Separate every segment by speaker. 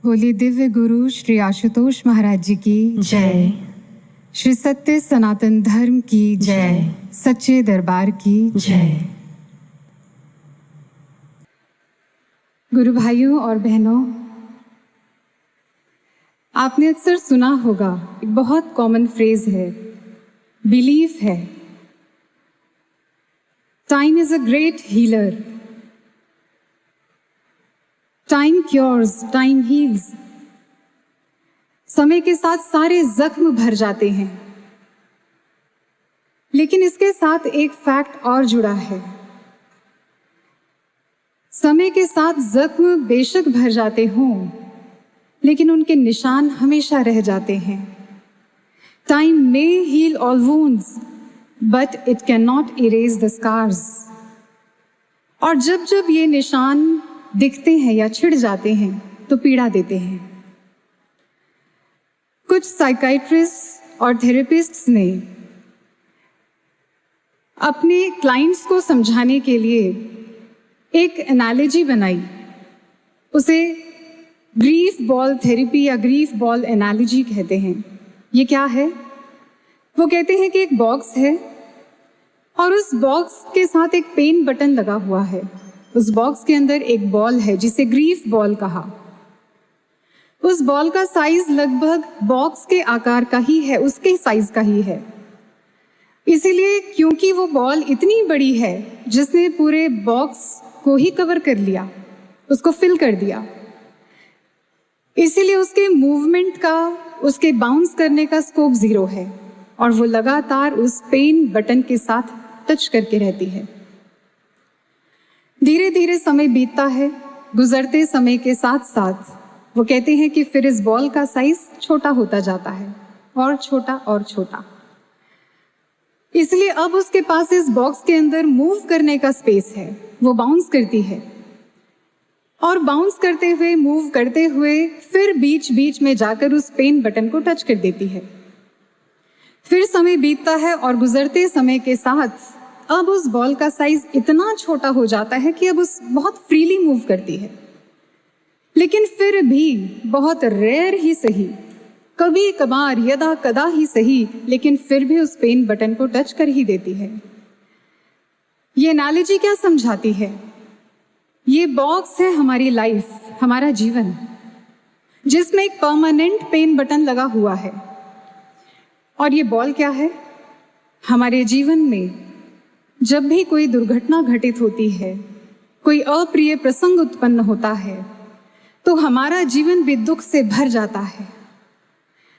Speaker 1: बोलिए दिव्य गुरु श्री आशुतोष महाराज जी की
Speaker 2: जय।
Speaker 1: श्री सत्य सनातन धर्म की
Speaker 2: जय।
Speaker 1: सच्चे दरबार की
Speaker 2: जय।
Speaker 1: गुरु भाइयों और बहनों, आपने अक्सर सुना होगा, एक बहुत कॉमन फ्रेज है, बिलीफ है। Time is a great healer, time cures, time heals. समय के साथ सारे जख्म भर जाते हैं, लेकिन इसके साथ एक फैक्ट और जुड़ा है। समय के साथ जख्म बेशक भर जाते हों, लेकिन उनके निशान हमेशा रह जाते हैं। Time may heal all wounds, but it can not erase the scars. और जब जब ये निशान दिखते हैं या छिड़ जाते हैं तो पीड़ा देते हैं। कुछ साइकाइट्रिस्ट और थेरेपिस्ट्स ने अपने क्लाइंट्स को समझाने के लिए एक एनालॉजी बनाई, उसे ग्रीफ बॉल थेरेपी या ग्रीफ बॉल एनालॉजी कहते हैं। ये क्या है? वो कहते हैं कि एक बॉक्स है और उस बॉक्स के साथ एक पेन बटन लगा हुआ है। उस बॉक्स के अंदर एक बॉल है जिसे ग्रीफ बॉल कहा। उस बॉल का साइज लगभग बॉक्स के आकार का ही है, उसके साइज का ही है। इसीलिए क्योंकि वो बॉल इतनी बड़ी है जिसने पूरे बॉक्स को ही कवर कर लिया, उसको फिल कर दिया, इसीलिए उसके मूवमेंट का, उसके बाउंस करने का स्कोप 0 है और वो लगातार उस पेन बटन के साथ टच करके रहती है। धीरे धीरे समय बीतता है, गुजरते समय के साथ साथ वो कहते हैं कि फिर इस बॉल का साइज छोटा होता जाता है और छोटा और छोटा। इसलिए अब उसके पास इस बॉक्स के अंदर मूव करने का स्पेस है। वो बाउंस करती है और बाउंस करते हुए, मूव करते हुए फिर बीच बीच में जाकर उस पेन बटन को टच कर देती है। फिर समय बीतता है और गुजरते समय के साथ अब उस बॉल का साइज इतना छोटा हो जाता है कि अब उस बहुत फ्रीली मूव करती है। लेकिन फिर भी बहुत रेयर ही सही, कभी कभार, यदा कदा ही सही, लेकिन फिर भी उस पेन बटन को टच कर ही देती है। ये एनालॉजी क्या समझाती है? ये बॉक्स है हमारी लाइफ, हमारा जीवन, जिसमें एक परमानेंट पेन बटन लगा हुआ है। और ये बॉल क्या है? हमारे जीवन में जब भी कोई दुर्घटना घटित होती है, कोई अप्रिय प्रसंग उत्पन्न होता है, तो हमारा जीवन भी दुख से भर जाता है।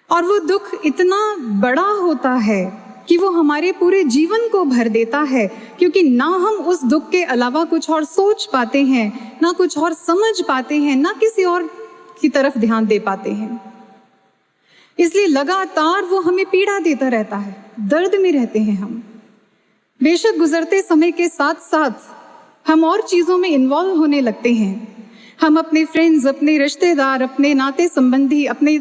Speaker 1: और वो दुख इतना बड़ा होता है कि वो हमारे पूरे जीवन को भर देता है, क्योंकि ना हम उस दुख के अलावा कुछ और सोच पाते हैं, ना कुछ और समझ पाते हैं, ना किसी और की तरफ ध्यान दे पाते हैं। इसलिए लगातार वो हमें पीड़ा देता रहता है, दर्द में रहते हैं हम। बेशक गुजरते समय के साथ साथ हम और चीजों में इन्वॉल्व होने लगते हैं। हम अपने फ्रेंड्स, अपने रिश्तेदार, अपने नाते संबंधी, अपने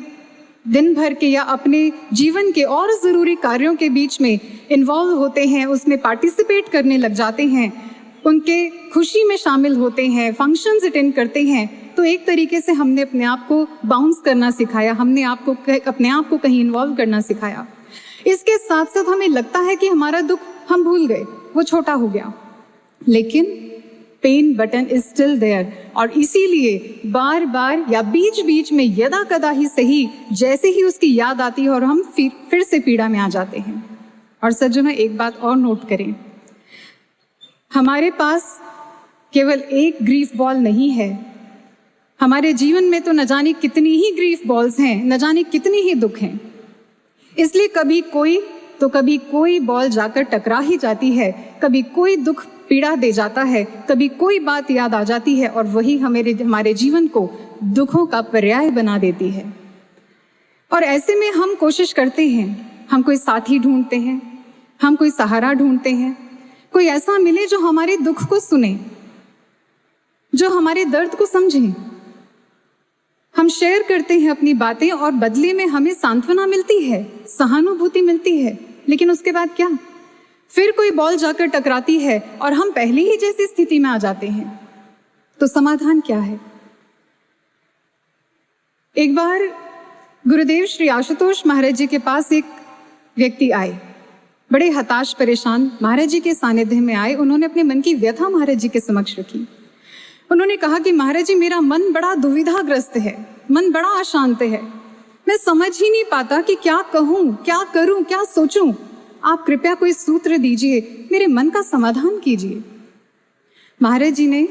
Speaker 1: दिन भर के या अपने जीवन के और ज़रूरी कार्यों के बीच में इन्वॉल्व होते हैं, उसमें पार्टिसिपेट करने लग जाते हैं, उनके खुशी में शामिल होते हैं, फंक्शंस अटेंड करते हैं। तो एक तरीके से हमने अपने आप को बाउंस करना सिखाया, हमने अपने आप को कहीं इन्वॉल्व करना सिखाया। इसके साथ साथ हमें लगता है कि हमारा दुख हम भूल गए, वो छोटा हो गया, लेकिन pain button is still there. और इसीलिए बार बार या बीच बीच में, यदा कदा ही सही, जैसे ही उसकी याद आती है और हम फिर से पीड़ा में आ जाते हैं। और सज्जनों, एक बात और नोट करें, हमारे पास केवल एक ग्रीफ बॉल नहीं है। हमारे जीवन में तो न जाने कितनी ही ग्रीफ बॉल्स हैं, न जाने कितनी ही दुख हैं। इसलिए कभी कोई बॉल जाकर टकरा ही जाती है, कभी कोई दुख पीड़ा दे जाता है, कभी कोई बात याद आ जाती है और वही हमारे जीवन को दुखों का पर्याय बना देती है। और ऐसे में हम कोशिश करते हैं, हम कोई साथी ढूंढते हैं, हम कोई सहारा ढूंढते हैं, कोई ऐसा मिले जो हमारे दुख को सुने, जो हमारे दर्द को समझे। हम शेयर करते हैं अपनी बातें और बदले में हमें सांत्वना मिलती है, सहानुभूति मिलती है। लेकिन उसके बाद क्या? फिर कोई बॉल जाकर टकराती है और हम पहले ही जैसी स्थिति में आ जाते हैं। तो समाधान क्या है? एक बार गुरुदेव श्री आशुतोष महाराज जी के पास एक व्यक्ति आए, बड़े हताश परेशान महाराज जी के सानिध्य में आए। उन्होंने अपने मन की व्यथा महाराज जी के समक्ष रखी। उन्होंने कहा कि महाराज जी, मेरा मन बड़ा दुविधाग्रस्त है, मन बड़ा अशांत है, मैं समझ ही नहीं पाता कि क्या कहूँ, क्या करूँ, क्या सोचूं। आप कृपया कोई सूत्र दीजिए, मेरे मन का समाधान कीजिए। महाराज जी ने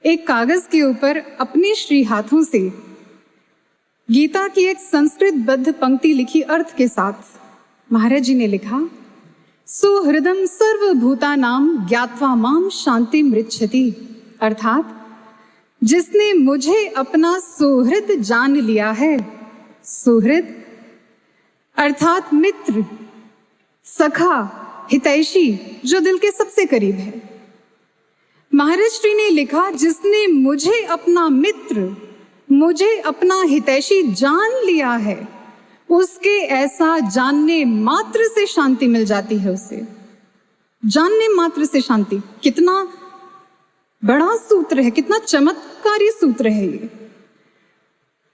Speaker 1: एक कागज के ऊपर अपने श्री हाथों से गीता की एक संस्कृत बद्ध पंक्ति लिखी अर्थ के साथ। महाराज जी ने लिखा, सुहृदम सर्वभूतानाम ज्ञात्वा माम शांति मृच्छति, अर्थात जिसने मुझे अपना सुहृद जान लिया है। सुहृद अर्थात मित्र, सखा, हितैषी, जो दिल के सबसे करीब है। महाराज श्री ने लिखा, जिसने मुझे अपना मित्र, मुझे अपना हितैषी जान लिया है, उसके ऐसा जानने मात्र से शांति मिल जाती है। उसे जानने मात्र से शांति, कितना बड़ा सूत्र है, कितना चमत्कारी सूत्र है ये।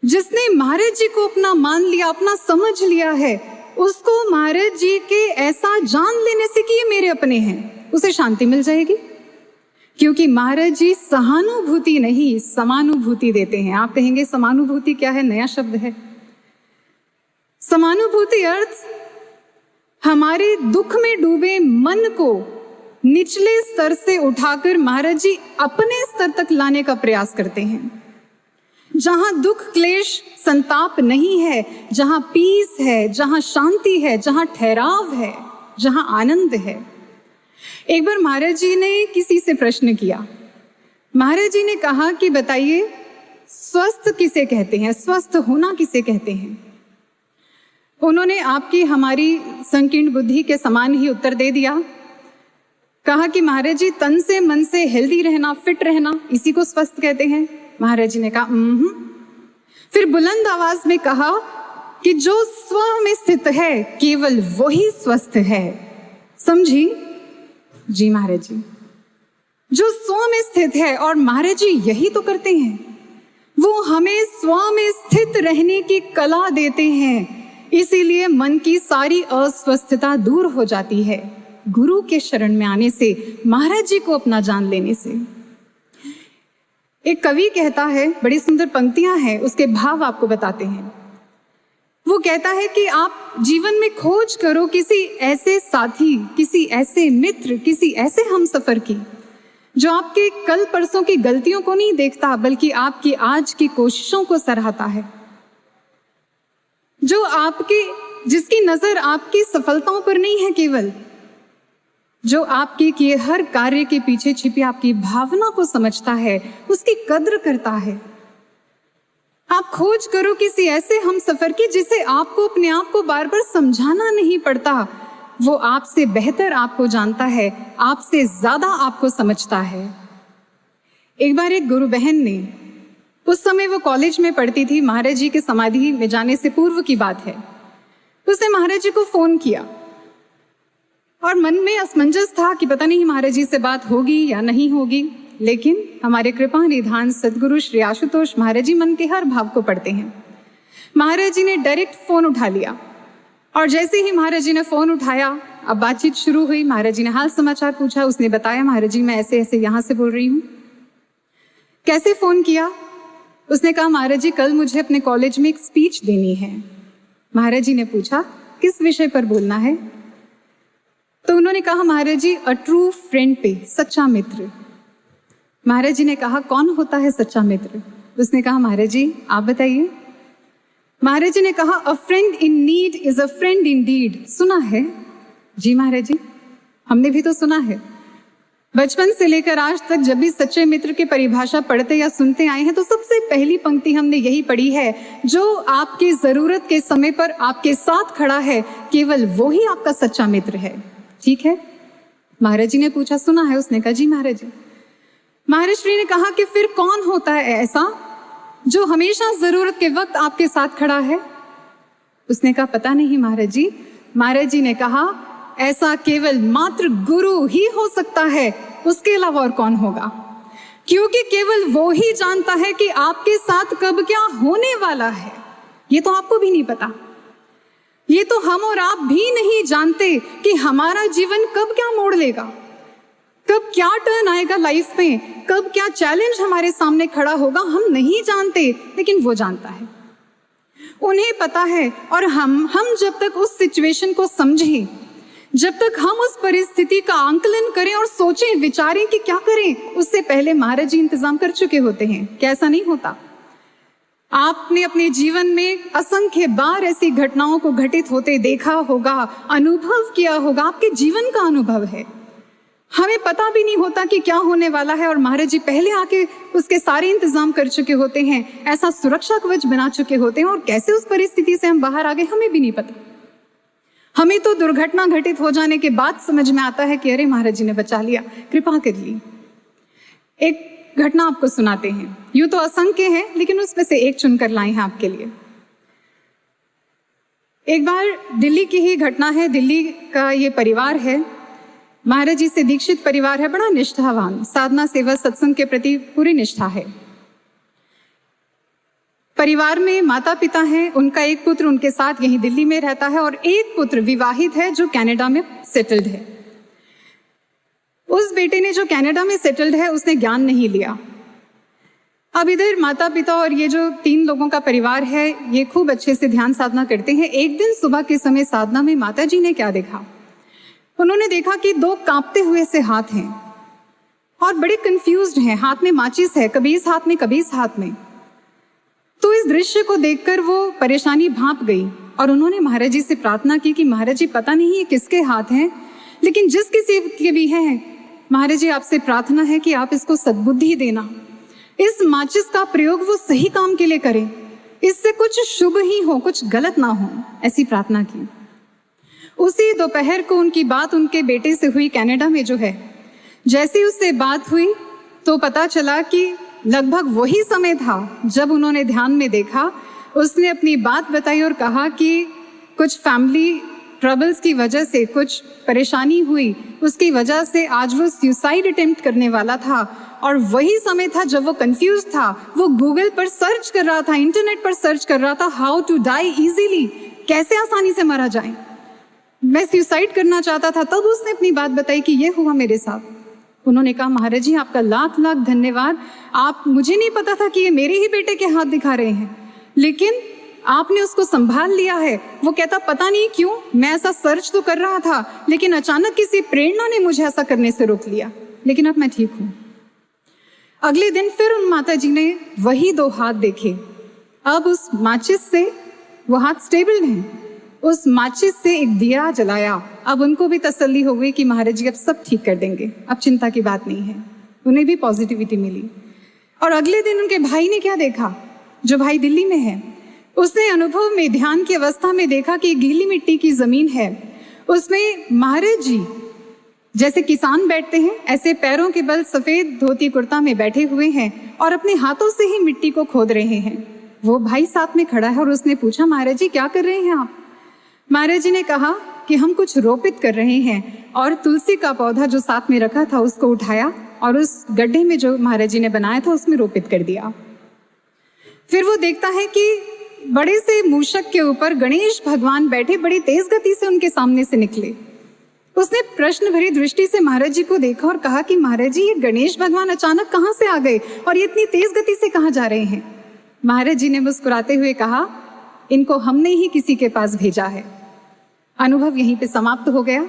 Speaker 1: जिसने महाराज जी को अपना मान लिया, अपना समझ लिया है, उसको महाराज जी के ऐसा जान लेने से कि ये मेरे अपने हैं, उसे शांति मिल जाएगी। क्योंकि महाराज जी सहानुभूति नहीं, समानुभूति देते हैं। आप कहेंगे समानुभूति क्या है? नया शब्द है। समानुभूति अर्थ हमारे दुख में डूबे मन को निचले स्तर से उठाकर महाराज जी अपने स्तर तक लाने का प्रयास करते हैं। जहां दुख, क्लेश, संताप नहीं है, जहां पीस है, जहां शांति है, जहां ठहराव है, जहां आनंद है। एक बार महाराज जी ने किसी से प्रश्न किया। महाराज जी ने कहा कि बताइए, स्वस्थ किसे कहते हैं, स्वस्थ होना किसे कहते हैं? उन्होंने आपकी हमारी संकीर्ण बुद्धि के समान ही उत्तर दे दिया। कहा कि महाराज जी, तन से मन से हेल्दी रहना, फिट रहना, इसी को स्वस्थ कहते हैं। महाराज जी ने कहा फिर बुलंद आवाज में कहा कि जो स्व में स्थित है केवल वही स्वस्थ है। समझी? जी महाराज जी, जो स्व में स्थित है, और महाराज जी यही तो करते हैं, वो हमें स्व में स्थित रहने की कला देते हैं। इसीलिए मन की सारी अस्वस्थता दूर हो जाती है गुरु के शरण में आने से, महाराज जी को अपना जान लेने से। एक कवि कहता है, बड़ी सुंदर पंक्तियां हैं, उसके भाव आपको बताते हैं। वो कहता है कि आप जीवन में खोज करो किसी ऐसे साथी, किसी ऐसे मित्र, किसी ऐसे हमसफर की, जो आपके कल परसों की गलतियों को नहीं देखता, बल्कि आपकी आज की कोशिशों को सराहता है, जो जिसकी नजर आपकी सफलताओं पर नहीं है केवल, जो आपके किए हर कार्य के पीछे छिपी आपकी भावना को समझता है, उसकी कद्र करता है। आप खोज करो किसी ऐसे हमसफर की जिसे आपको अपने आप को बार बार समझाना नहीं पड़ता। वो आपसे बेहतर आपको जानता है, आपसे ज्यादा आपको समझता है। एक बार एक गुरु बहन ने, उस समय वो कॉलेज में पढ़ती थी, महाराज जी के समाधि में जाने से पूर्व की बात है, उसने महाराज जी को फोन किया और मन में असमंजस था कि पता नहीं महाराज जी से बात होगी या नहीं होगी। लेकिन हमारे कृपा निधान सदगुरु श्री आशुतोष महाराज जी मन के हर भाव को पढ़ते हैं। महाराज जी ने डायरेक्ट फोन उठा लिया, और जैसे ही महाराज जी ने फोन उठाया, अब बातचीत शुरू हुई। महाराज जी ने हाल समाचार पूछा, उसने बताया, महाराज जी मैं ऐसे ऐसे यहाँ से बोल रही हूँ। कैसे फोन किया? उसने कहा, महाराज जी कल मुझे अपने कॉलेज में एक स्पीच देनी है। महाराज जी ने पूछा, किस विषय पर बोलना है? तो उन्होंने कहा, महाराज जी अ ट्रू फ्रेंड पे, सच्चा मित्र। महाराज जी ने कहा, कौन होता है सच्चा मित्र? उसने कहा, महाराज जी आप बताइए। महाराज जी ने कहा, a friend in need is a friend indeed. सुना है? जी महाराज जी, हमने भी तो सुना है। बचपन से लेकर आज तक जब भी सच्चे मित्र की परिभाषा पढ़ते या सुनते आए हैं, तो सबसे पहली पंक्ति हमने यही पढ़ी है, जो आपकी जरूरत के समय पर आपके साथ खड़ा है, केवल वो ही आपका सच्चा मित्र है। ठीक है? महाराज जी ने पूछा, सुना है? उसने कहा, जी महाराज जी। महाराज श्री ने कहा कि फिर कौन होता है ऐसा जो हमेशा जरूरत के वक्त आपके साथ खड़ा है? उसने कहा, पता नहीं महाराज जी। महाराज जी ने कहा, ऐसा केवल मात्र गुरु ही हो सकता है, उसके अलावा और कौन होगा? क्योंकि केवल वो ही जानता है कि आपके साथ कब क्या होने वाला है। ये तो आपको भी नहीं पता, ये तो हम और आप भी नहीं जानते कि हमारा जीवन कब क्या मोड़ लेगा, कब क्या टर्न आएगा लाइफ में, कब क्या चैलेंज हमारे सामने खड़ा होगा। हम नहीं जानते, लेकिन वो जानता है, उन्हें पता है। और हम जब तक उस सिचुएशन को समझें, जब तक हम उस परिस्थिति का आंकलन करें और सोचें विचारें कि क्या करें, उससे पहले महाराज जी इंतजाम कर चुके होते हैं। क्या ऐसा नहीं होता? आपने अपने जीवन में असंख्य बार ऐसी घटनाओं को घटित होते देखा होगा, अनुभव किया होगा, आपके जीवन का अनुभव है। हमें पता भी नहीं होता कि क्या होने वाला है, और महाराज जी पहले आके उसके सारे इंतजाम कर चुके होते हैं, ऐसा सुरक्षा कवच बना चुके होते हैं। और कैसे उस परिस्थिति से हम बाहर आ गए हमें भी नहीं पता। हमें तो दुर्घटना घटित हो जाने के बाद समझ में आता है कि अरे महाराज जी ने बचा लिया, कृपा कर ली। एक घटना आपको सुनाते हैं, यूं तो असंख्य है, लेकिन उसमें से एक चुनकर लाए हैं आपके लिए। एक बार दिल्ली की ही घटना है। दिल्ली का ये परिवार है, महाराज जी से दीक्षित परिवार है, बड़ा निष्ठावान, साधना सेवा सत्संग के प्रति पूरी निष्ठा है। परिवार में माता पिता हैं, उनका एक पुत्र उनके साथ यहीं दिल्ली में रहता है, और एक पुत्र विवाहित है जो कनाडा में सेटल्ड है। उस बेटे ने जो कनाडा में सेटल्ड है, उसने ज्ञान नहीं लिया। अब इधर माता पिता और ये जो 3 लोगों का परिवार है, ये खूब अच्छे से ध्यान साधना करते हैं। एक दिन सुबह के समय साधना में माता जी ने क्या देखा? उन्होंने देखा कि 2 कांपते हुए से हाथ हैं और बड़े कंफ्यूज्ड हैं। हाथ में माचिस है, कभी इस हाथ में कभी इस हाथ में। तो इस दृश्य को देखकर वो परेशानी भांप गई और उन्होंने महाराज जी से प्रार्थना की कि महाराज जी पता नहीं ये किसके हाथ हैं, लेकिन जिस किसी के भी हैं, महाराज जी आपसे प्रार्थना है कि आप इसको सद्बुद्धि देना, इस माचिस का प्रयोग वो सही काम के लिए करें, इससे कुछ शुभ ही हो, कुछ गलत ना हो, ऐसी प्रार्थना की। उसी दोपहर को उनकी बात उनके बेटे से हुई कनाडा में जो है। जैसे उससे बात हुई तो पता चला कि लगभग वही समय था जब उन्होंने ध्यान में देखा। उसने अपनी बात बताई और कहा कि कुछ फैमिली ट्रबल्स की वजह से कुछ परेशानी हुई, उसकी वजह से आज वो सुसाइड अटेम्प्ट करने वाला था। और वही समय था जब वो कंफ्यूज था, वो गूगल पर सर्च कर रहा था, इंटरनेट पर सर्च कर रहा था, हाउ टू डाई इजीली, कैसे आसानी से मारा जाए। मैं सुसाइड करना चाहता था। तब उसने अपनी बात बताई कि ये हुआ मेरे साथ। उन्होंने कहा महाराज जी आपका लाख लाख धन्यवाद, आप, मुझे नहीं पता था कि ये मेरे ही बेटे के हाथ दिखा रहे हैं, लेकिन आपने उसको संभाल लिया है। वो कहता पता नहीं क्यों मैं ऐसा सर्च तो कर रहा था, लेकिन अचानक किसी प्रेरणा ने मुझे ऐसा करने से रोक लिया, लेकिन अब मैं ठीक हूं। अगले दिन फिर उन माता जी ने वही 2 हाथ देखे। अब उस माचिस से वो हाथ स्टेबल हैं। उस माचिस से एक दिया जलाया। अब उनको भी तसल्ली हो गई कि महाराज जी अब सब ठीक कर देंगे, अब चिंता की बात नहीं है। उन्हें भी पॉजिटिविटी मिली। और अगले दिन उनके भाई ने क्या देखा, जो भाई दिल्ली में है, उसने अनुभव में ध्यान की अवस्था में देखा कि गीली मिट्टी की जमीन है, उसमें महाराज जी जैसे किसान बैठते हैं ऐसे पैरों के बल सफेद धोती कुर्ता में बैठे हुए हैं और अपने हाथों से ही मिट्टी को खोद रहे हैं। वो भाई साथ में खड़ा है और उसने पूछा महाराज जी क्या कर रहे हैं आप? महाराज जी ने कहा कि हम कुछ रोपित कर रहे हैं, और तुलसी का पौधा जो साथ में रखा था उसको उठाया और उस गड्ढे में जो महाराज जी ने बनाया था उसमें रोपित कर दिया। फिर वो देखता है कि बड़े से मूषक के ऊपर गणेश भगवान बैठे बड़ी तेज गति से उनके सामने से निकले। उसने प्रश्न भरी दृष्टि से महाराज जी को देखा और कहा कि महाराज जी ये गणेश भगवान अचानक कहाँ से आ गए और ये इतनी तेज गति से कहाँ जा रहे हैं? महाराज जी ने मुस्कुराते हुए कहा इनको हमने ही किसी के पास भेजा है। अनुभव यहीं पे समाप्त हो गया।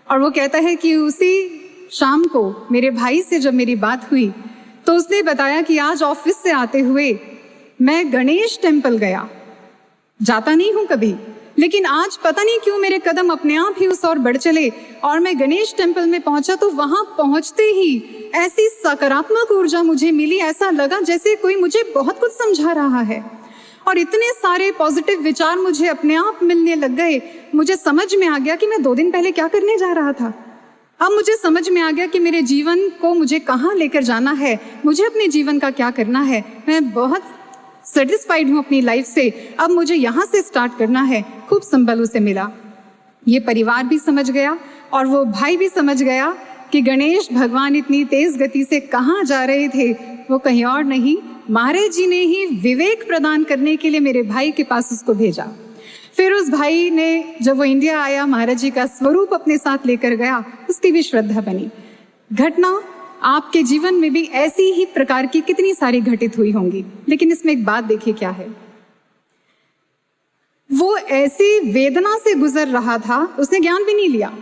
Speaker 1: और वो कहता है कि उसी शाम को मेरे भाई से जब मेरी बात हुई तो उसने बताया कि आज ऑफिस से आते हुए मैं गणेश टेम्पल गया, जाता नहीं हूं कभी, लेकिन आज पता नहीं क्यों मेरे कदम अपने आप ही उस ओर बढ़ चले और मैं गणेश टेम्पल में पहुंचा तो वहां पहुंचते ही ऐसी सकारात्मक ऊर्जा मुझे मिली, ऐसा लगा जैसे कोई मुझे बहुत कुछ समझा रहा है और इतने सारे पॉजिटिव विचार मुझे अपने आप मिलने लग गए। मुझे समझ में आ गया कि मैं 2 दिन पहले क्या करने जा रहा था। अब मुझे समझ में आ गया कि मेरे जीवन को मुझे कहाँ लेकर जाना है, मुझे अपने जीवन का क्या करना है। मैं बहुत सेटिस्फाइड हूँ अपनी लाइफ से, अब मुझे यहाँ से स्टार्ट करना है। खूब संबल उसे मिला। ये परिवार भी समझ गया और वो भाई भी समझ गया कि गणेश भगवान इतनी तेज गति से कहाँ जा रहे थे, वो कहीं और नहीं, महाराज जी ने ही विवेक प्रदान करने के लिए मेरे भाई के पास उसको भेजा। फिर उस भाई ने जब वो इंडिया आया, महाराज जी का स्वरूप अपने साथ लेकर गया, उसकी भी श्रद्धा बनी। घटना आपके जीवन में भी ऐसी ही प्रकार की कितनी सारी घटित हुई होंगी, लेकिन इसमें एक बात देखिए क्या है, वो ऐसी वेदना से गुजर रहा था, उसने ज्ञान भी नहीं लिया,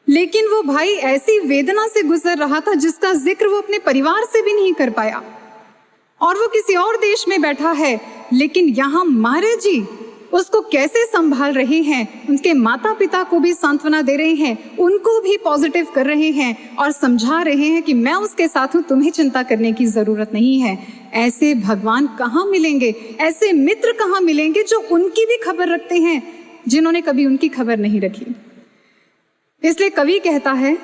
Speaker 1: लेकिन वो भाई ऐसी वेदना से गुजर रहा था जिसका जिक्र वो अपने परिवार से भी नहीं कर पाया, और वो किसी और देश में बैठा है, लेकिन यहाँ महाराज जी उसको कैसे संभाल रहे हैं, उनके माता पिता को भी सांत्वना दे रहे हैं, उनको भी पॉजिटिव कर रहे हैं और समझा रहे हैं कि मैं उसके साथ हूँ, तुम्हें चिंता करने की जरूरत नहीं है। ऐसे भगवान कहाँ मिलेंगे, ऐसे मित्र कहाँ मिलेंगे जो उनकी भी खबर रखते हैं, जिन्होंने कभी उनकी खबर नहीं रखी। इसलिए कवि कहता है,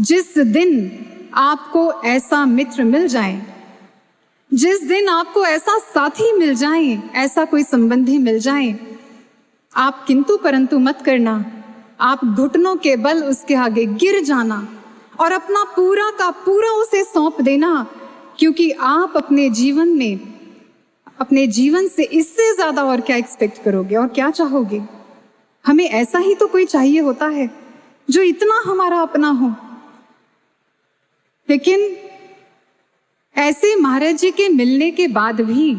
Speaker 1: जिस दिन आपको ऐसा मित्र मिल जाए, जिस दिन आपको ऐसा साथी मिल जाए, ऐसा कोई संबंधी मिल जाए, आप किंतु परंतु मत करना, आप घुटनों के बल उसके आगे गिर जाना और अपना पूरा का पूरा उसे सौंप देना, क्योंकि आप अपने जीवन में, अपने जीवन से इससे ज्यादा और क्या एक्सपेक्ट करोगे और क्या चाहोगे। हमें ऐसा ही तो कोई चाहिए होता है जो इतना हमारा अपना हो। लेकिन ऐसे महाराज जी के मिलने के बाद भी,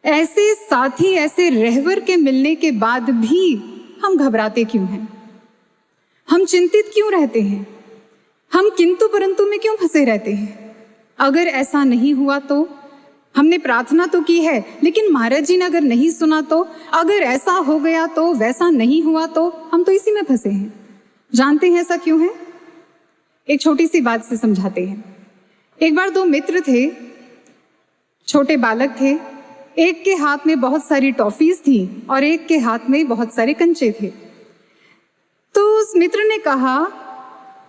Speaker 1: ऐसे साथी, ऐसे रहवर के मिलने के बाद भी हम घबराते क्यों हैं, हम चिंतित क्यों रहते हैं, हम किंतु परंतु में क्यों फंसे रहते हैं। अगर ऐसा नहीं हुआ तो, हमने प्रार्थना तो की है, लेकिन महाराज जी ने अगर नहीं सुना तो, अगर ऐसा हो गया तो, वैसा नहीं हुआ तो, हम तो इसी में फंसे हैं। जानते हैं ऐसा क्यों है? एक छोटी सी बात से समझाते हैं। एक बार दो मित्र थे, छोटे बालक थे, एक के हाथ में बहुत सारी टॉफीज थी और एक के हाथ में बहुत सारे कंचे थे। तो उस मित्र ने कहा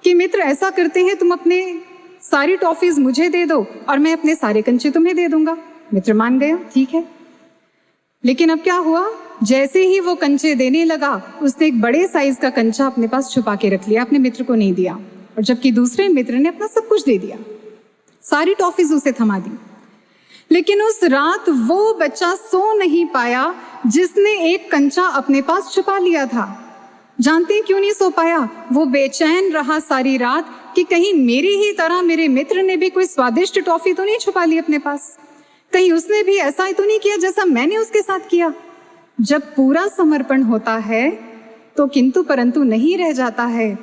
Speaker 1: कि मित्र ऐसा करते हैं, तुम अपने सारी टॉफीज मुझे दे दो और मैं अपने सारे कंचे तुम्हें दे दूंगा। मित्र मान गया, ठीक है। लेकिन अब क्या हुआ, जैसे ही वो कंचे देने लगा, उसने एक बड़े साइज का कंचा अपने पास छुपा के रख लिया, अपने मित्र को नहीं दिया, और जबकि दूसरे मित्र ने अपना सब कुछ दे दिया, सारी टॉफीज उसे थमा दी। लेकिन उस रात वो बच्चा सो नहीं पाया जिसने एक कंचा अपने पास छुपा लिया था। जानते हैं क्यों नहीं सो पाया? वो बेचैन रहा सारी रात कि कहीं मेरी ही तरह मेरे मित्र ने भी कोई स्वादिष्ट टॉफी तो नहीं छुपा ली अपने पास, कहीं उसने भी ऐसा ही तो नहीं किया जैसा मैंने उसके साथ किया। जब पूरा समर्पण होता है तो किंतु परंतु नहीं रह जाता है।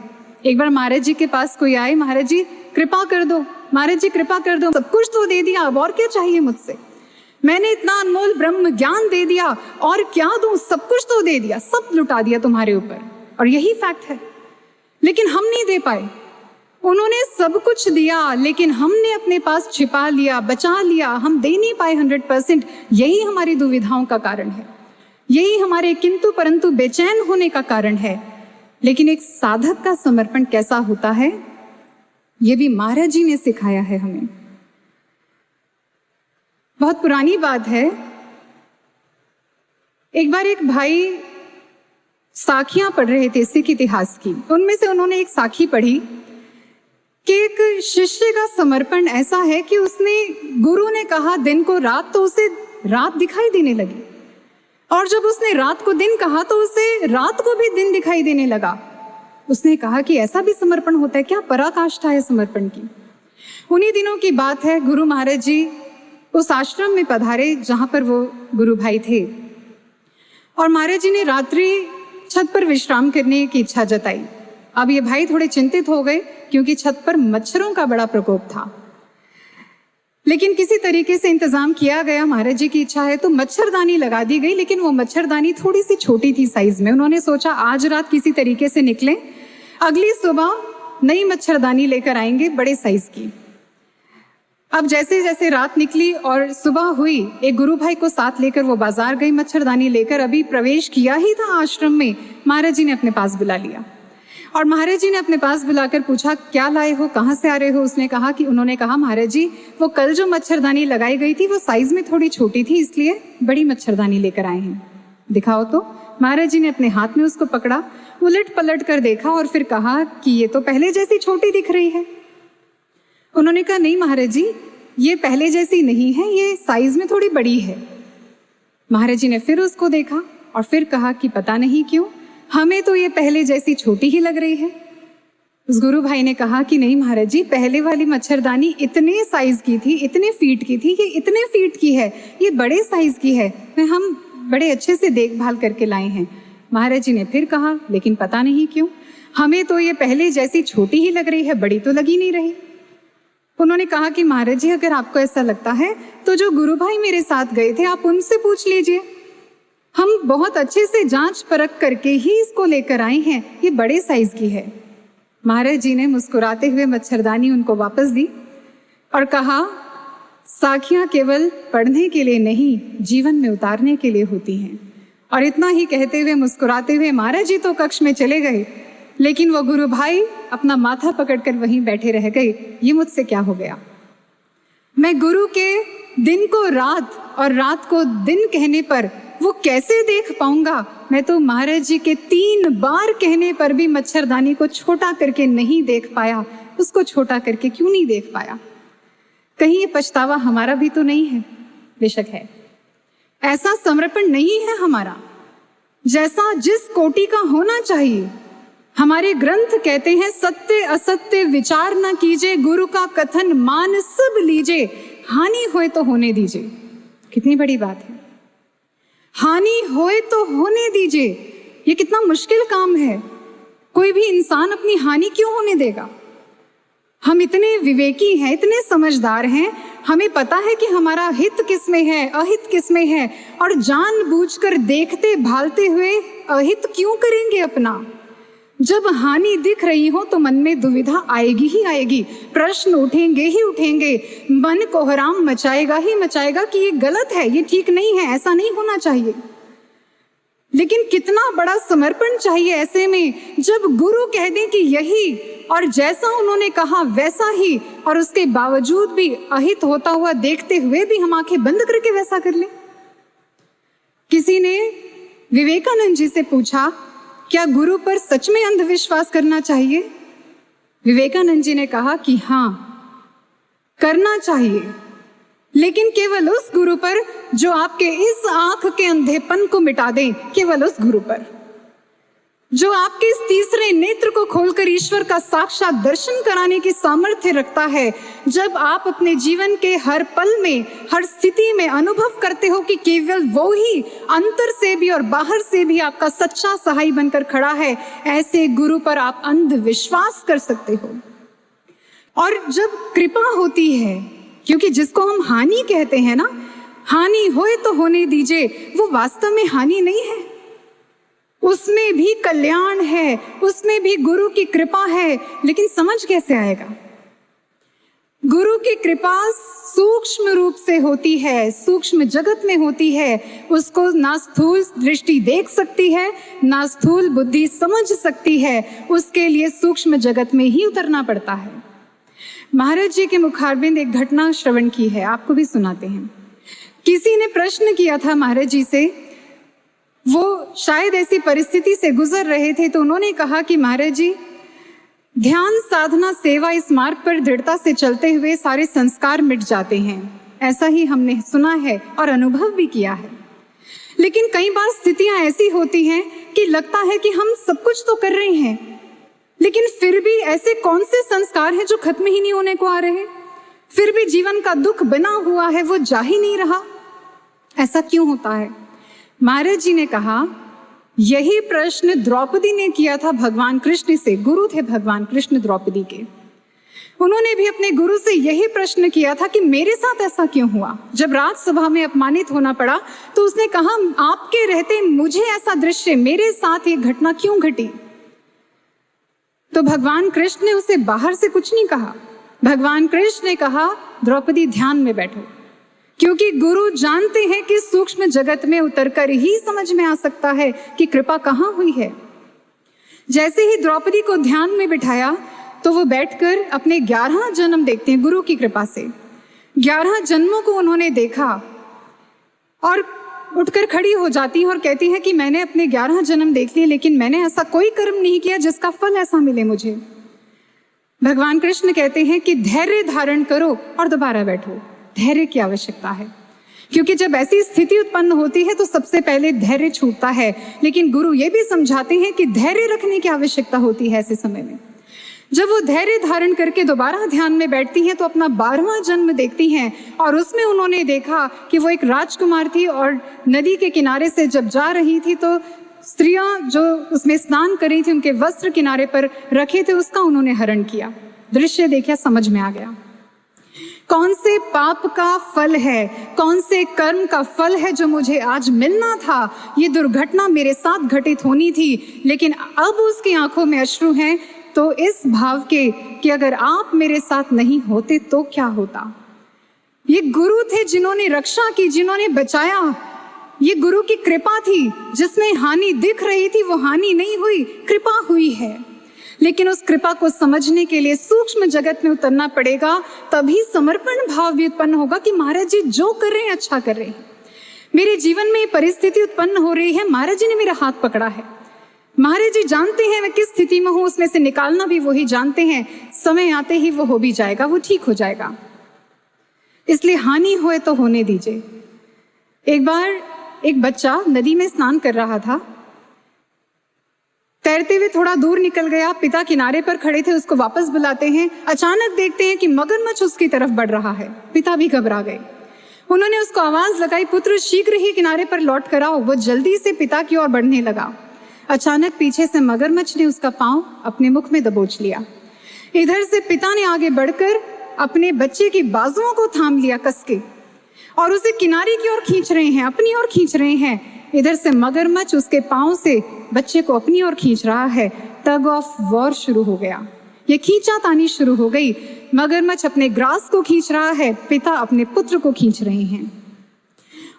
Speaker 1: एक बार महाराज जी के पास कोई आए, महाराज जी कृपा कर दो, महाराज जी कृपा कर दो, सब कुछ तो दे दिया, अब और क्या चाहिए मुझसे, मैंने इतना अनमोल ब्रह्म ज्ञान दे दिया, और क्या दूं, सब कुछ तो दे दिया, सब लुटा दिया तुम्हारे ऊपर, और यही फैक्ट है। लेकिन हम नहीं दे पाए, उन्होंने सब कुछ दिया लेकिन हमने अपने पास छिपा लिया, बचा लिया, हम दे नहीं पाए 100%। यही हमारी दुविधाओं का कारण है, यही हमारे किंतु परंतु बेचैन होने का कारण है। लेकिन एक साधक का समर्पण कैसा होता है, ये भी महाराज जी ने सिखाया है हमें। बहुत पुरानी बात है, एक बार एक भाई साखियां पढ़ रहे थे सिख इतिहास की, उनमें से उन्होंने एक साखी पढ़ी कि एक शिष्य का समर्पण ऐसा है कि उसने, गुरु ने कहा दिन को रात, तो उसे रात दिखाई देने लगी, और जब उसने रात को दिन कहा तो उसे रात को भी दिन दिखाई देने लगा। उसने कहा कि ऐसा भी समर्पण होता है क्या, पराकाष्ठा है समर्पण की। उन्हीं दिनों की बात है, गुरु महाराज जी उस आश्रम में पधारे जहां पर वो गुरु भाई थे, और महाराज जी ने रात्रि छत पर विश्राम करने की इच्छा जताई। अब ये भाई थोड़े चिंतित हो गए क्योंकि छत पर मच्छरों का बड़ा प्रकोप था, लेकिन किसी तरीके से इंतजाम किया गया, महाराज जी की इच्छा है तो मच्छरदानी लगा दी गई, लेकिन वो मच्छरदानी थोड़ी सी छोटी थी साइज में। उन्होंने सोचा आज रात किसी तरीके से निकले, अगली सुबह नई मच्छरदानी लेकर आएंगे बड़े साइज की। अब जैसे जैसे रात निकली और सुबह हुई, एक गुरु भाई को साथ लेकर वो बाजार गई मच्छरदानी लेकर। अभी प्रवेश किया ही था आश्रम में, महाराज जी ने अपने पास बुला लिया, और महाराज जी ने अपने पास बुलाकर पूछा क्या लाए हो, कहाँ से आ रहे हो। उसने कहा कि, उन्होंने कहा महाराज जी वो कल जो मच्छरदानी लगाई गई थी वो साइज में थोड़ी छोटी थी, इसलिए बड़ी मच्छरदानी लेकर आए हैं, दिखाओ तो। महाराज जी ने अपने हाथ में उसको पकड़ा उलट पलट कर देखा और फिर कहा कि ये तो पहले जैसी छोटी दिख रही है। उन्होंने कहा नहीं महाराज जी, ये पहले जैसी नहीं है, ये साइज में थोड़ी बड़ी है। महाराज जी ने फिर उसको देखा और फिर कहा कि पता नहीं क्यों हमें तो ये पहले जैसी छोटी ही लग रही है। उस गुरु भाई ने कहा कि नहीं महाराज जी, पहले वाली मच्छरदानी इतने साइज की थी, इतने फीट की थी, ये इतने फीट की है, ये बड़े साइज की है, हम बड़े अच्छे से देखभाल करके लाए हैं। महाराज जी ने फिर कहा लेकिन पता नहीं क्यों हमें तो ये पहले जैसी छोटी ही लग रही है, बड़ी तो लगी नहीं रही। उन्होंने कहा कि महाराज जी अगर आपको ऐसा लगता है तो जो गुरु भाई मेरे साथ गए थे आप उनसे पूछ लीजिए, हम बहुत अच्छे से जांच परख करके ही इसको लेकर आए हैं, ये बड़े साइज की है। महाराज जी ने मुस्कुराते हुए मच्छरदानी उनको वापस दी और कहा साखियां केवल पढ़ने के लिए नहीं, जीवन में उतारने के लिए होती हैं। और इतना ही कहते हुए मुस्कुराते हुए महाराज जी तो कक्ष में चले गए, लेकिन वो गुरु भाई अपना माथा पकड़कर वहीं बैठे रह गए। ये मुझसे क्या हो गया? मैं गुरु के दिन को रात और रात को दिन कहने पर वो कैसे देख पाऊंगा? मैं तो महाराज जी के 3 बार कहने पर भी मच्छरदानी को छोटा करके नहीं देख पाया। उसको छोटा करके क्यों नहीं देख पाया? कहीं ये पछतावा हमारा भी तो नहीं है? बेशक है। ऐसा समर्पण नहीं है हमारा जैसा जिस कोटि का होना चाहिए। हमारे ग्रंथ कहते हैं सत्य असत्य विचार न कीजिए, गुरु का कथन मान सब लीजिए, हानि होए तो होने दीजिए। कितनी बड़ी बात है, हानि होए तो होने दीजिए। ये कितना मुश्किल काम है। कोई भी इंसान अपनी हानि क्यों होने देगा? हम इतने विवेकी हैं, इतने समझदार हैं, हमें पता है कि हमारा हित किस में है, अहित किस में है, और जानबूझकर देखते भालते हुए अहित क्यों करेंगे अपना? जब हानि दिख रही हो तो मन में दुविधा आएगी ही आएगी, प्रश्न उठेंगे ही उठेंगे, मन कोहराम मचाएगा ही मचाएगा कि ये गलत है, ये ठीक नहीं है, ऐसा नहीं होना चाहिए। लेकिन कितना बड़ा समर्पण चाहिए ऐसे में, जब गुरु कह दें कि यही और जैसा उन्होंने कहा वैसा ही, और उसके बावजूद भी अहित होता हुआ देखते हुए भी हम आंखें बंद करके वैसा कर लें। किसी ने विवेकानंद जी से पूछा क्या गुरु पर सच में अंधविश्वास करना चाहिए? विवेकानंद जी ने कहा कि हाँ, करना चाहिए, लेकिन केवल उस गुरु पर जो आपके इस आंख के अंधेपन को मिटा दे, केवल उस गुरु पर जो आपके इस तीसरे नेत्र को खोलकर ईश्वर का साक्षात दर्शन कराने की सामर्थ्य रखता है। जब आप अपने जीवन के हर पल में, हर स्थिति में अनुभव करते हो कि केवल वो ही अंतर से भी और बाहर से भी आपका सच्चा सहाय बनकर खड़ा है, ऐसे गुरु पर आप अंधविश्वास कर सकते हो। और जब कृपा होती है, क्योंकि जिसको हम हानि कहते हैं ना, हानि होए तो होने दीजिए, वो वास्तव में हानि नहीं है, उसमें भी कल्याण है, उसमें भी गुरु की कृपा है। लेकिन समझ कैसे आएगा? गुरु की कृपा सूक्ष्म रूप से होती है, सूक्ष्म जगत में होती है। उसको ना स्थूल दृष्टि देख सकती है, ना स्थूल बुद्धि समझ सकती है, उसके लिए सूक्ष्म जगत में ही उतरना पड़ता है। महाराज जी के मुखारबिंद एक घटना श्रवण की है, आपको भी सुनाते हैं। किसी ने प्रश्न किया था महाराज जी से, वो शायद ऐसी परिस्थिति से गुजर रहे थे, तो उन्होंने कहा कि महाराज जी, ध्यान साधना सेवा इस मार्ग पर दृढ़ता से चलते हुए सारे संस्कार मिट जाते हैं। ऐसा ही हमने सुना है और अनुभव भी किया है। लेकिन कई बार स्थितियां ऐसी होती हैं कि लगता है कि हम सब कुछ तो कर रहे हैं, लेकिन फिर भी ऐसे कौन से संस्कार हैं जो खत्म ही नहीं होने को आ रहे हैं? फिर भी जीवन का दुख बना हुआ है, वो जा ही नहीं रहा। ऐसा क्यों होता है? महाराज जी ने कहा, यही प्रश्न द्रौपदी ने किया था भगवान कृष्ण से। गुरु थे भगवान कृष्ण द्रौपदी के। उन्होंने भी अपने गुरु से यही प्रश्न किया था कि मेरे साथ ऐसा क्यों हुआ। जब राजसभा में अपमानित होना पड़ा तो उसने कहा, आपके रहते मुझे ऐसा दृश्य, मेरे साथ ये घटना क्यों घटी? तो भगवान कृष्ण ने उसे बाहर से कुछ नहीं कहा। भगवान कृष्ण ने कहा, द्रौपदी ध्यान में बैठो, क्योंकि गुरु जानते हैं कि सूक्ष्म जगत में उतरकर ही समझ में आ सकता है कि कृपा कहाँ हुई है। जैसे ही द्रौपदी को ध्यान में बिठाया तो वो बैठकर अपने 11 जन्म देखते हैं गुरु की कृपा से। 11 जन्मों को उन्होंने देखा और उठकर खड़ी हो जाती है और कहती है कि मैंने अपने 11 जन्म देख लिए, लेकिन मैंने ऐसा कोई कर्म नहीं किया जिसका फल ऐसा मिले मुझे। भगवान कृष्ण कहते हैं कि धैर्य धारण करो और दोबारा बैठो। धैर्य की आवश्यकता है, क्योंकि जब ऐसी स्थिति उत्पन्न होती है तो सबसे पहले धैर्य छूटता है। लेकिन गुरु ये भी समझाते हैं कि धैर्य रखने की आवश्यकता होती है ऐसे समय में। जब वो धैर्य धारण करके दोबारा ध्यान में बैठती हैं तो अपना 12वां जन्म देखती हैं, और उसमें उन्होंने देखा कि वो एक राजकुमार थी और नदी के किनारे से जब जा रही थी तो स्त्रियां जो उसमें स्नान कर रही थी उनके वस्त्र किनारे पर रखे थे, उसका उन्होंने हरण किया। दृश्य देखा, समझ में आ गया कौन से पाप का फल है, कौन से कर्म का फल है जो मुझे आज मिलना था। ये दुर्घटना मेरे साथ घटित होनी थी, लेकिन अब उसकी आंखों में अश्रु हैं, तो इस भाव के कि अगर आप मेरे साथ नहीं होते तो क्या होता। ये गुरु थे जिन्होंने रक्षा की, जिन्होंने बचाया। ये गुरु की कृपा थी, जिसमें हानि दिख रही थी वो हानि नहीं हुई, कृपा हुई है। लेकिन उस कृपा को समझने के लिए सूक्ष्म जगत में उतरना पड़ेगा, तभी समर्पण भाव भी उत्पन्न होगा कि महाराज जी जो कर रहे हैं अच्छा कर रहे हैं। मेरे जीवन में परिस्थिति उत्पन्न हो रही है, महाराज जी ने मेरा हाथ पकड़ा है। महाराज जी जानते हैं मैं किस स्थिति में हूं, उसमें से निकालना भी वही जानते हैं। समय आते ही वो हो भी जाएगा, वो ठीक हो जाएगा। इसलिए हानि होए तो होने दीजिए। एक बार एक बच्चा नदी में स्नान कर रहा था, तैरते हुए थोड़ा दूर निकल गया। पिता किनारे पर खड़े थे, उसको वापस बुलाते हैं। अचानक देखते हैं कि मगरमच्छ उसकी तरफ बढ़ रहा है। पिता भी घबरा गए। उन्होंने उसको आवाज लगाई, पुत्र शीघ्र ही किनारे पर लौट कर आओ। वो जल्दी से पिता की ओर बढ़ने लगा। अचानक पीछे से मगरमच्छ ने उसका पांव अपने मुख में दबोच लिया। इधर से पिता ने आगे बढ़कर अपने बच्चे की बाजुओं को थाम लिया कस के, और उसे किनारे की ओर खींच रहे हैं, अपनी ओर खींच रहे हैं। इधर से मगरमच्छ उसके पांव से बच्चे को अपनी ओर खींच रहा है। टग ऑफ वॉर शुरू हो गया, ये खींचातानी शुरू हो गई। मगरमच्छ अपने ग्रास को खींच रहा है, पिता अपने पुत्र को खींच रहे हैं,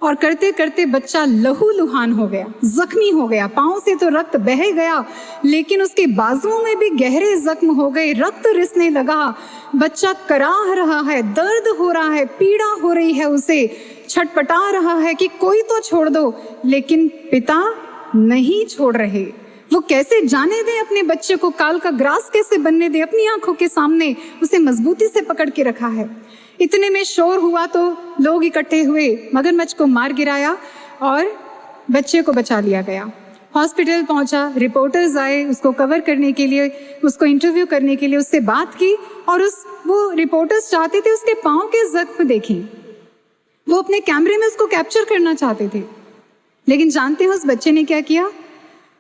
Speaker 1: और करते करते बच्चा लहूलुहान हो गया, जख्मी हो गया। पांव से तो रक्त बह गया, लेकिन उसके बाजुओं में भी गहरे जख्म हो गए, रक्त रिसने लगा। बच्चा कराह रहा है, दर्द हो रहा है, पीड़ा हो रही है, उसे छटपटा रहा है कि कोई तो छोड़ दो, लेकिन पिता नहीं छोड़ रहे। वो कैसे जाने दें अपने बच्चे को, काल का ग्रास कैसे बनने दें, अपनी आंखों के सामने उसे मजबूती से पकड़ के रखा है। इतने में शोर हुआ तो लोग इकट्ठे हुए, मगरमच्छ को मार गिराया और बच्चे को बचा लिया गया। हॉस्पिटल पहुंचा, रिपोर्टर्स आए उसको कवर करने के लिए, उसको इंटरव्यू करने के लिए, उससे बात की, और वो रिपोर्टर्स चाहते थे उसके पाँव के जख्म देखें। वो अपने कैमरे में उसको कैप्चर करना चाहते थे, लेकिन जानते हो उस बच्चे ने क्या किया?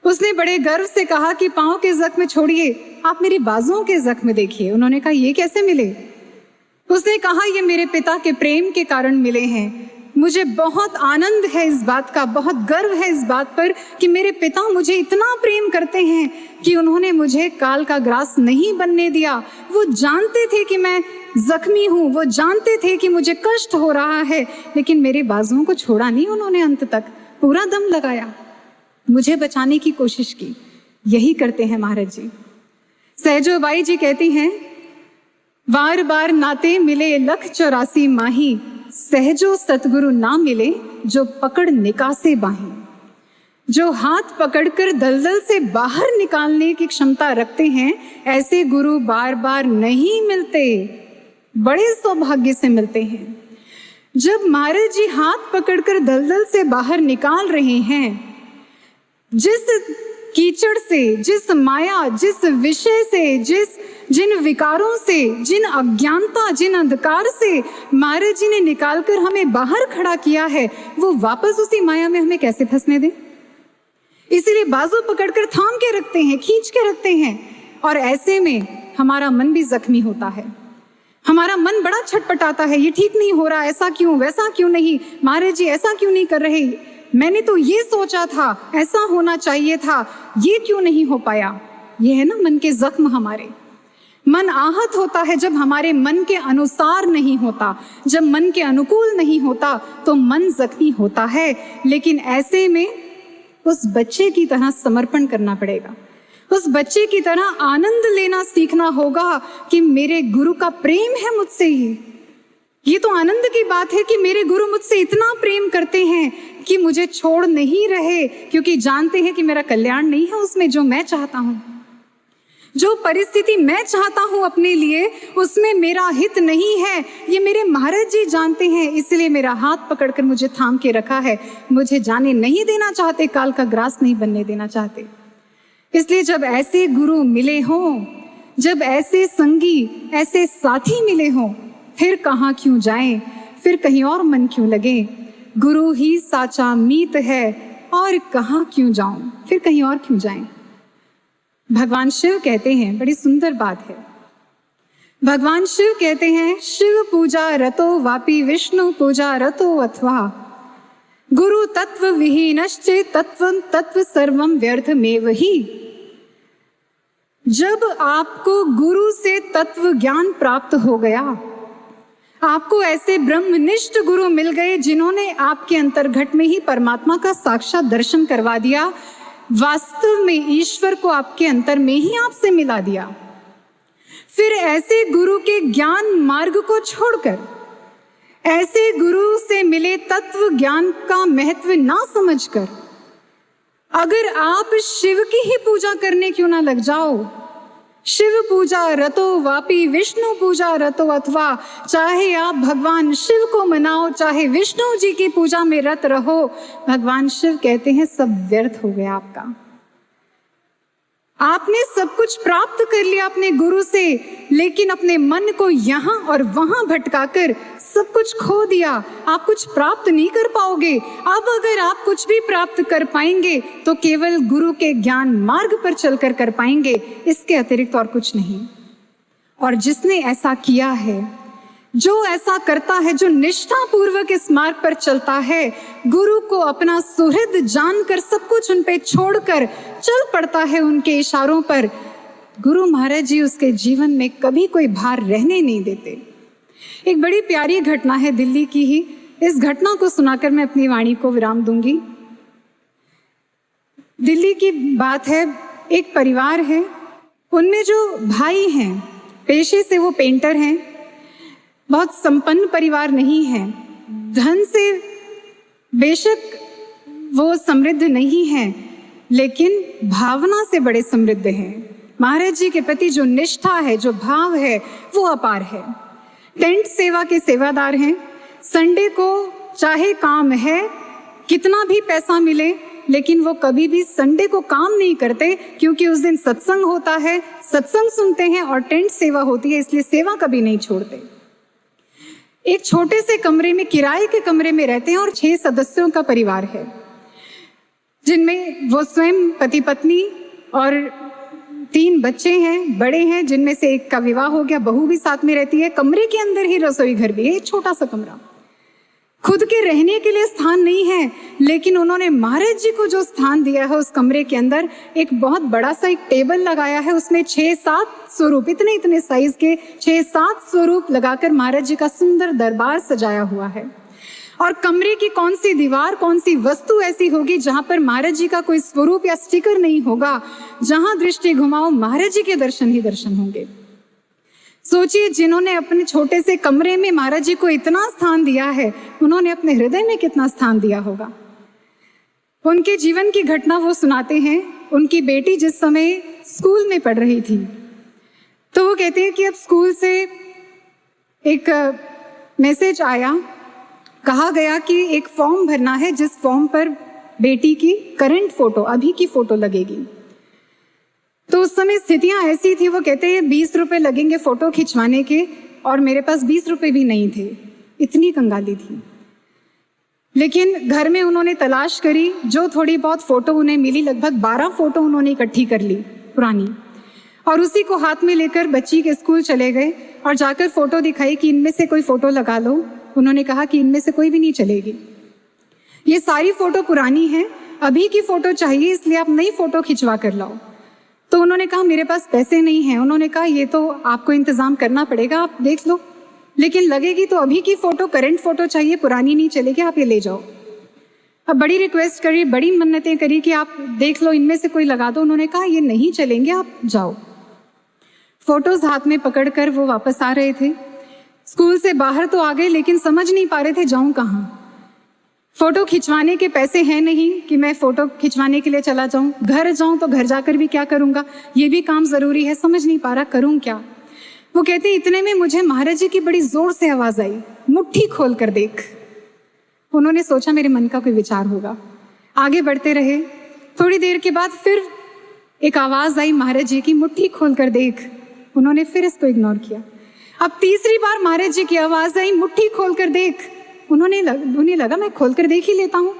Speaker 1: उसने बड़े गर्व से कहा कि पाँव के जख्म छोड़िए, आप मेरी बाजुओं के जख्म देखिए। उन्होंने कहा ये कैसे मिले? उसने कहा ये मेरे पिता के प्रेम के कारण मिले हैं। मुझे बहुत आनंद है इस बात का, बहुत गर्व है इस बात पर कि मेरे पिता मुझे इतना प्रेम करते हैं कि उन्होंने मुझे काल का ग्रास नहीं बनने दिया। वो जानते थे कि मैं जख्मी हूँ, वो जानते थे कि मुझे कष्ट हो रहा है, लेकिन मेरे बाजुओं को छोड़ा नहीं उन्होंने, अंत तक पूरा दम लगाया, मुझे बचाने की कोशिश की। यही करते हैं महाराज जी। सहजोबाई जी कहती हैं, बार बार नाते मिले 184 माही, सहजो सतगुरु ना मिले जो पकड़ निकासे बाही। जो हाथ पकड़कर दलदल से बाहर निकालने की क्षमता रखते हैं, ऐसे गुरु बार बार नहीं मिलते, बड़े सौभाग्य से मिलते हैं। जब महाराज जी हाथ पकड़कर दलदल से बाहर निकाल रहे हैं, जिस कीचड़ से, जिस माया, जिस विषय से, जिन विकारों से, जिन अज्ञानता, जिन अंधकार से महाराज जी ने निकालकर हमें बाहर खड़ा किया है, वो वापस उसी माया में हमें कैसे फंसने दें? इसीलिए बाजू पकड़कर थाम के रखते हैं, खींच के रखते हैं, और ऐसे में हमारा मन भी जख्मी होता है। हमारा मन बड़ा छटपटाता है, ये ठीक नहीं हो रहा, ऐसा क्यों, वैसा क्यों नहीं, महाराज जी ऐसा क्यों नहीं कर रहे, मैंने तो ये सोचा था, ऐसा होना चाहिए था, ये क्यों नहीं हो पाया। ये है ना मन के जख्म हमारे। मन आहत होता है जब हमारे मन के अनुसार नहीं होता, जब मन के अनुकूल नहीं होता तो मन जख्मी होता है। लेकिन ऐसे में उस बच्चे की तरह समर्पण करना पड़ेगा, उस बच्चे की तरह आनंद लेना सीखना होगा कि मेरे गुरु का प्रेम है मुझसे ही, ये तो आनंद की बात है कि मेरे गुरु मुझसे इतना प्रेम करते हैं कि मुझे छोड़ नहीं रहे, क्योंकि जानते हैं कि मेरा कल्याण नहीं है उसमें जो मैं चाहता हूं। जो परिस्थिति मैं चाहता हूं अपने लिए उसमें मेरा हित नहीं है, ये मेरे महाराज जी जानते हैं, इसलिए मेरा हाथ पकड़कर मुझे थाम के रखा है। मुझे जाने नहीं देना चाहते, काल का ग्रास नहीं बनने देना चाहते। इसलिए जब ऐसे गुरु मिले हों, जब ऐसे संगी, ऐसे साथी मिले हों, फिर कहाँ क्यों जाएं, फिर कहीं और मन क्यों लगे। गुरु ही साचा मीत है और कहाँ क्यों जाऊं, फिर कहीं और क्यों जाएं। भगवान शिव कहते हैं, बड़ी सुंदर बात है, भगवान शिव कहते हैं, शिव पूजा रतो वापि विष्णु पूजा रतो अथवा गुरु तत्व विहीनश्चे तत्वं तत्व सर्वं व्यर्थमेव ही। जब आपको गुरु से तत्व ज्ञान प्राप्त हो गया, आपको ऐसे ब्रह्मनिष्ठ गुरु मिल गए जिन्होंने आपके अंतर्घट में ही परमात्मा का साक्षात दर्शन करवा दिया, वास्तव में ईश्वर को आपके अंतर में ही आपसे मिला दिया। फिर ऐसे गुरु के ज्ञान मार्ग को छोड़कर, ऐसे गुरु से मिले तत्व ज्ञान का महत्व ना समझकर, अगर आप शिव की ही पूजा करने क्यों ना लग जाओ, शिव पूजा रतो वापि विष्णु पूजा रतो अथवा, चाहे आप भगवान शिव को मनाओ, चाहे विष्णु जी की पूजा में रत रहो, भगवान शिव कहते हैं सब व्यर्थ हो गया आपका। आपने सब कुछ प्राप्त कर लिया अपने गुरु से, लेकिन अपने मन को यहाँ और वहां भटकाकर सब कुछ खो दिया। आप कुछ प्राप्त नहीं कर पाओगे। अब अगर आप कुछ भी प्राप्त कर पाएंगे तो केवल गुरु के ज्ञान मार्ग पर चलकर कर पाएंगे, इसके अतिरिक्त और कुछ नहीं। और जिसने ऐसा किया है, जो ऐसा करता है, जो निष्ठा पूर्वक इस मार्ग पर चलता है, गुरु को अपना सुहृद जानकर सब कुछ उन पे छोड़कर चल पड़ता है उनके इशारों पर, गुरु महाराज जी उसके जीवन में कभी कोई भार रहने नहीं देते। एक बड़ी प्यारी घटना है दिल्ली की ही, इस घटना को सुनाकर मैं अपनी वाणी को विराम दूंगी। दिल्ली की बात है, एक परिवार है, उनमें जो भाई हैं पेशे से वो पेंटर हैं, बहुत संपन्न परिवार नहीं है, धन से बेशक वो समृद्ध नहीं है, लेकिन भावना से बड़े समृद्ध हैं। महाराज जी के प्रति जो निष्ठा है, जो भाव है, वो अपार है। टेंट सेवा के सेवादार हैं। संडे को चाहे काम है, कितना भी पैसा मिले, लेकिन वो कभी भी संडे को काम नहीं करते, क्योंकि उस दिन सत्संग होता है, सत्संग सुनते हैं और टेंट सेवा होती है, इसलिए सेवा कभी नहीं छोड़ते। एक छोटे से कमरे में, किराए के कमरे में रहते हैं और 6 सदस्यों का परिवार है, जिनमें वो स्वयं पति पत्नी और 3 बच्चे हैं, बड़े हैं, जिनमें से एक का विवाह हो गया, बहू भी साथ में रहती है। कमरे के अंदर ही रसोई घर भी है, एक छोटा सा कमरा। खुद के रहने के लिए स्थान नहीं है, लेकिन उन्होंने महाराज जी को जो स्थान दिया है उस कमरे के अंदर एक बहुत बड़ा सा एक टेबल लगाया है, उसमें 6-7 स्वरूप, इतने साइज के 6-7 स्वरूप लगाकर महाराज जी का सुंदर दरबार सजाया हुआ है। और कमरे की कौन सी दीवार, कौन सी वस्तु ऐसी होगी जहां पर महाराज जी का कोई स्वरूप या स्टिकर नहीं होगा, जहां दृष्टि घुमाओ महाराज जी के दर्शन ही दर्शन होंगे। सोचिए, जिन्होंने अपने छोटे से कमरे में महाराज जी को इतना स्थान दिया है, उन्होंने अपने हृदय में कितना स्थान दिया होगा। उनके जीवन की घटना वो सुनाते हैं। उनकी बेटी जिस समय स्कूल में पढ़ रही थी, तो वो कहते हैं कि अब स्कूल से एक मैसेज आया, कहा गया कि एक फॉर्म भरना है, जिस फॉर्म पर बेटी की करंट फोटो, अभी की फोटो लगेगी। तो उस समय स्थितियां ऐसी थी, वो कहते हैं 20 रुपए लगेंगे फोटो खिंचवाने के, और मेरे पास 20 रुपए भी नहीं थे, इतनी कंगाली थी। लेकिन घर में उन्होंने तलाश करी, जो थोड़ी बहुत फोटो उन्हें मिली, लगभग 12 फोटो उन्होंने इकट्ठी कर ली पुरानी, और उसी को हाथ में लेकर बच्ची के स्कूल चले गए और जाकर फोटो दिखाई कि इनमें से कोई फोटो लगा लो। उन्होंने कहा कि इनमें से कोई भी नहीं चलेगी, ये सारी फोटो पुरानी है, अभी की फोटो चाहिए, इसलिए आप नई फोटो खिंचवा कर लाओ। तो उन्होंने कहा मेरे पास पैसे नहीं हैं। उन्होंने कहा ये तो आपको इंतजाम करना पड़ेगा, आप देख लो, लेकिन लगेगी तो अभी की फोटो, करंट फोटो चाहिए, पुरानी नहीं चलेगी, आप ये ले जाओ। अब बड़ी रिक्वेस्ट करी, बड़ी मन्नतें करी कि आप देख लो, इनमें से कोई लगा दो। उन्होंने कहा ये नहीं चलेंगे, आप जाओ। फोटोज हाथ में पकड़कर वो वापस आ रहे थे। स्कूल से बाहर तो आ गए, लेकिन समझ नहीं पा रहे थे जाऊं कहाँ। फोटो खिंचवाने के पैसे हैं नहीं कि मैं फोटो खिंचवाने के लिए चला जाऊं, घर जाऊं तो घर जाकर भी क्या करूंगा, ये भी काम जरूरी है, समझ नहीं पा रहा करूं क्या। वो कहते इतने में मुझे महाराज जी की बड़ी जोर से आवाज आई, मुट्ठी खोल कर देख। उन्होंने सोचा मेरे मन का कोई विचार होगा, आगे बढ़ते रहे। थोड़ी देर के बाद फिर एक आवाज आई महाराज जी की, मुट्ठी खोल कर देख। उन्होंने फिर इसको इग्नोर किया। अब तीसरी बार महाराज जी की आवाज आई, मुट्ठी खोल कर देख। उन्हें लगा मैं खोल कर देख ही लेता हूं।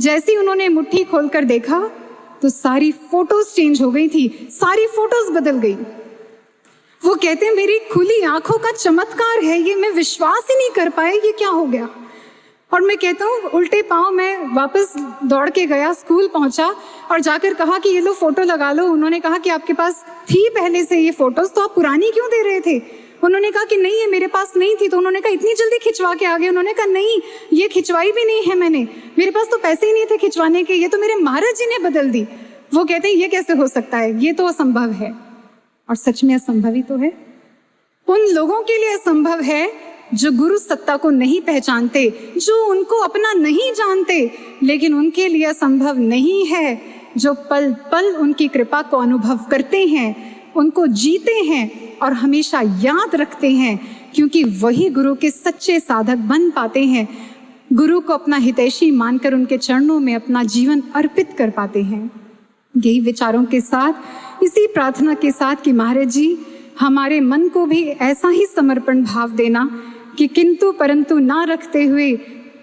Speaker 1: जैसे ही उन्होंने मुट्ठी खोल कर देखा तो सारी फोटोज चेंज हो गई थी, सारी फोटोज बदल गई। वो कहते हैं मेरी खुली आंखों का चमत्कार है ये, मैं विश्वास ही नहीं कर पाए ये क्या हो गया। और मैं कहता हूँ उल्टे पांव मैं वापस दौड़ के गया, स्कूल पहुंचा और जाकर कहा कि ये लो फोटो लगा लो। उन्होंने कहा कि आपके पास थी पहले से ये फोटोज, तो आप पुरानी क्यों दे रहे थे। उन्होंने कहा कि नहीं ये मेरे पास नहीं थी। तो उन्होंने कहा इतनी जल्दी खिंचवा के आ गए। उन्होंने कहा नहीं ये खिंचवाई भी नहीं है मैंने, मेरे पास तो पैसे ही नहीं थे खिंचवाने के, ये तो मेरे महाराज जी ने बदल दी। वो कहते हैं ये कैसे हो सकता है, ये तो असंभव है। और सच में असंभव ही तो है। उन लोगों के लिए असंभव है जो गुरु सत्ता को नहीं पहचानते, जो उनको अपना नहीं जानते, लेकिन उनके लिए असंभव नहीं है जो पल पल उनकी कृपा को अनुभव करते हैं, उनको जीते हैं और हमेशा याद रखते हैं, क्योंकि वही गुरु के सच्चे साधक बन पाते हैं। गुरु को अपना हितैषी मानकर उनके चरणों में अपना जीवन अर्पित कर पाते हैं। यही विचारों के साथ, इसी प्रार्थना के साथ कि महाराज जी हमारे मन को भी ऐसा ही समर्पण भाव देना कि किंतु परंतु ना रखते हुए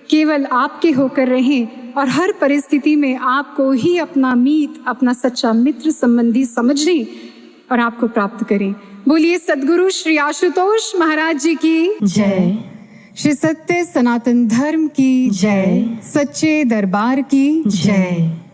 Speaker 1: केवल आपके होकर रहें और हर परिस्थिति में आपको ही अपना मीत, अपना सच्चा मित्र संबंधी समझें और आपको प्राप्त करें। बोलिए सद्गुरु श्री आशुतोष महाराज जी की
Speaker 2: जय,
Speaker 1: श्री सत्य सनातन धर्म की
Speaker 2: जय,
Speaker 1: सच्चे दरबार की
Speaker 2: जय।